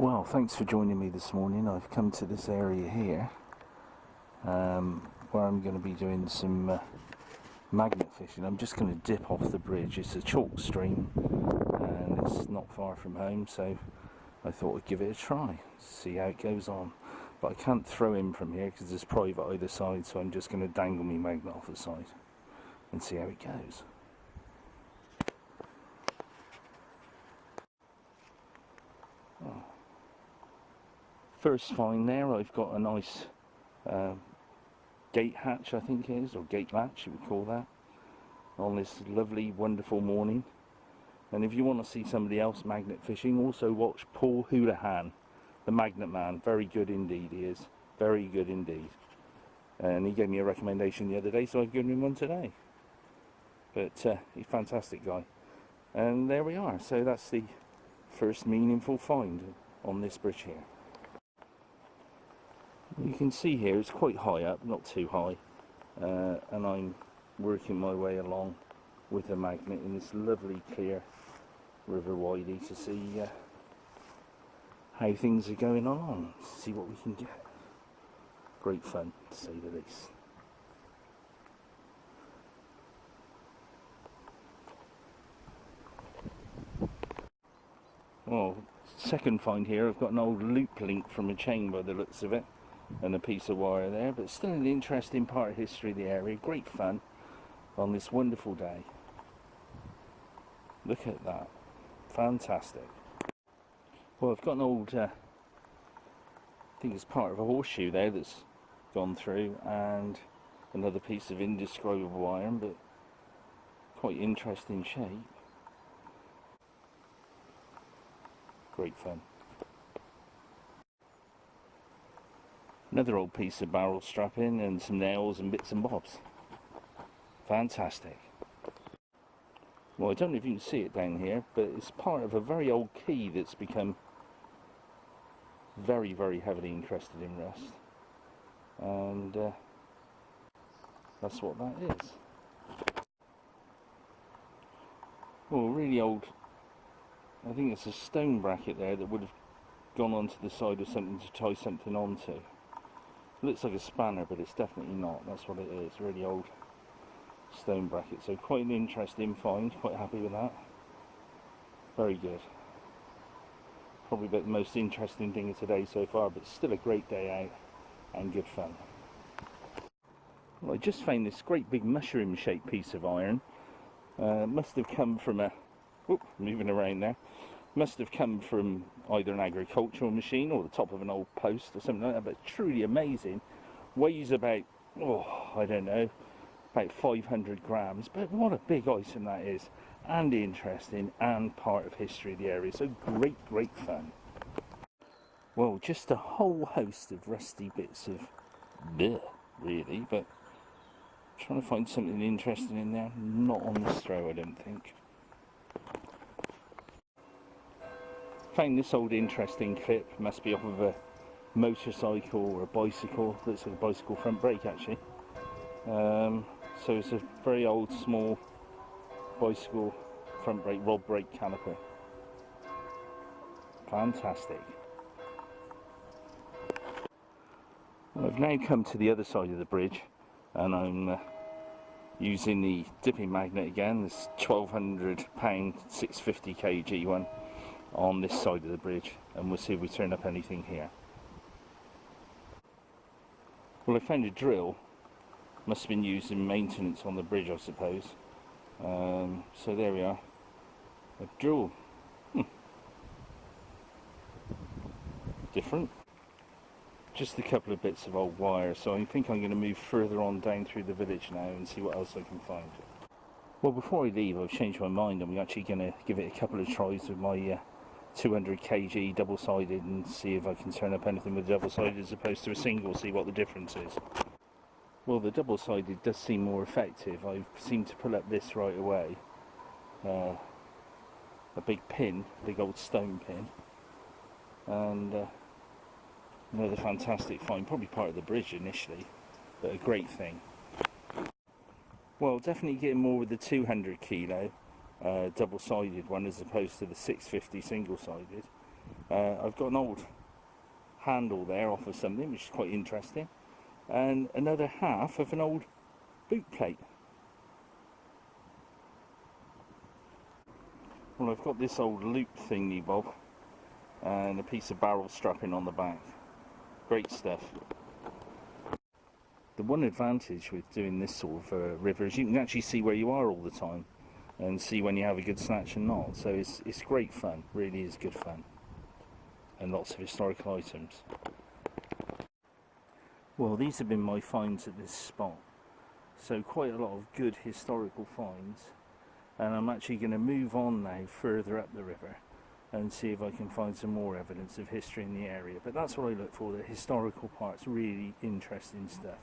Well, thanks for joining me this morning. I've come to this area here where I'm going to be doing some magnet fishing. I'm just going to dip off the bridge. It's a chalk stream and it's not far from home, so I thought I'd give it a try, see how it goes on. But I can't throw in from here because there's private either side, so I'm just going to dangle my magnet off the side and see how it goes. Oh. First find there, I've got a nice gate hatch, I think it is, or gate latch you would call that, on this lovely wonderful morning. And if you want to see somebody else magnet fishing, also watch Paul Houlihan, the magnet man. Very good indeed, he is, very good indeed. And he gave me a recommendation the other day, so I've given him one today. But he's a fantastic guy. And there we are, so that's the first meaningful find on this bridge here. You can see here it's quite high up, not too high, and I'm working my way along with the magnet in this lovely clear river widey to see how things are going on, see what we can get. Great fun, to say the least. Well, second find here, I've got an old loop link from a chain by the looks of it, and a piece of wire there, but still an interesting part of history of the area. Great fun on this wonderful day. Look at that, fantastic. Well, I've got an old I think it's part of a horseshoe there that's gone through, and another piece of indescribable iron, but quite interesting shape. Great fun. Another old piece of barrel strapping and some nails and bits and bobs. Fantastic. Well, I don't know if you can see it down here, but it's part of a very old quay that's become very, very heavily encrusted in rust. And that's what that is. Well, really old, I think it's a stone bracket there that would have gone onto the side of something to tie something onto. Looks like a spanner, but it's definitely not. That's what it is, really old stone bracket. So quite an interesting find, quite happy with that. Very good. Probably about the most interesting thing of today so far, but still a great day out and good fun. Well, I just found this great big mushroom shaped piece of iron. Must have come from a, moving around there. Must have come from either an agricultural machine or the top of an old post or something like that, but truly amazing. Weighs about, I don't know, about 500 grams, but what a big item that is, and interesting, and part of history of the area, so great fun. Well, just a whole host of rusty bits of bleh, really, but trying to find something interesting in there. Not on this throw, I don't think. Found this old interesting clip, must be off of a motorcycle or a bicycle. Looks like a bicycle front brake actually. So it's a very old small bicycle front brake, rod brake caliper. Fantastic. Well, I've now come to the other side of the bridge and I'm using the dipping magnet again, this 1200 pound 650 kg one, on this side of the bridge, and we'll see if we turn up anything here. Well, I found a drill, must have been used in maintenance on the bridge, I suppose. So there we are, a drill. Different. Just a couple of bits of old wire, so I think I'm going to move further on down through the village now and see what else I can find. Well, before I leave, I've changed my mind. I'm actually going to give it a couple of tries with my 200 kg double-sided and see if I can turn up anything with double-sided as opposed to a single, see what the difference is. Well, the double-sided does seem more effective. I seem to pull up this right away. A big pin, big old stone pin, and another fantastic find, probably part of the bridge initially, but a great thing. Well, definitely getting more with the 200 kilo double-sided one as opposed to the 650 single-sided. I've got an old handle there off of something, which is quite interesting, and another half of an old boot plate. Well, I've got this old loop thingy bob and a piece of barrel strapping on the back. Great stuff. The one advantage with doing this sort of river is you can actually see where you are all the time and see when you have a good snatch and not. So it's great fun, really is good fun. And lots of historical items. Well, these have been my finds at this spot. So quite a lot of good historical finds. And I'm actually going to move on now further up the river and see if I can find some more evidence of history in the area. But that's what I look for, the historical parts, really interesting stuff.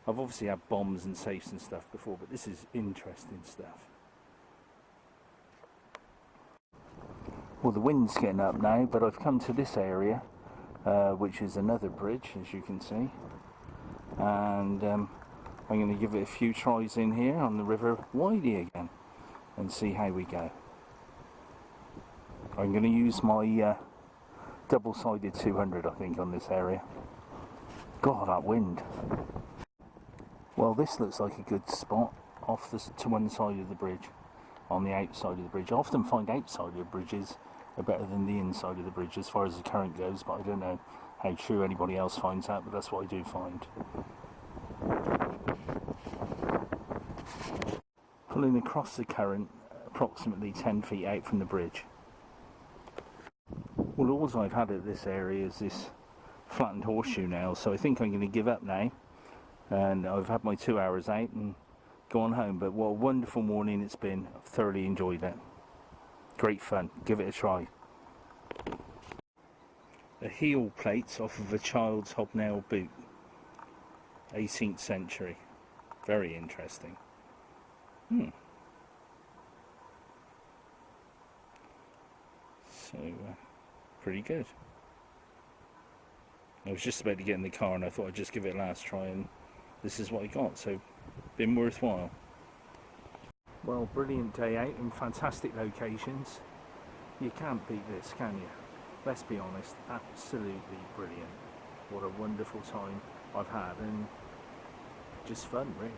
I've obviously had bombs and safes and stuff before, but this is interesting stuff. Well, the wind's getting up now, but I've come to this area, which is another bridge, as you can see. And I'm going to give it a few tries in here on the River Widey again and see how we go. I'm going to use my double-sided 200, I think, on this area. God, that wind. Well, this looks like a good spot off to one side of the bridge, on the outside of the bridge. I often find outside of bridges are better than the inside of the bridge as far as the current goes, but I don't know how true anybody else finds that, but that's what I do find. Pulling across the current, approximately 10 feet out from the bridge. Well, all I've had at this area is this flattened horseshoe nail, so I think I'm going to give up now. And I've had my 2 hours out and gone home. But what a wonderful morning it's been. I've thoroughly enjoyed it. Great fun. Give it a try. A heel plate off of a child's hobnail boot. 18th century. Very interesting. So, pretty good. I was just about to get in the car and I thought I'd just give it a last try, and this is what I got, so been worthwhile. Well, brilliant day out in fantastic locations. You can't beat this, can you? Let's be honest, absolutely brilliant. What a wonderful time I've had, and just fun, really.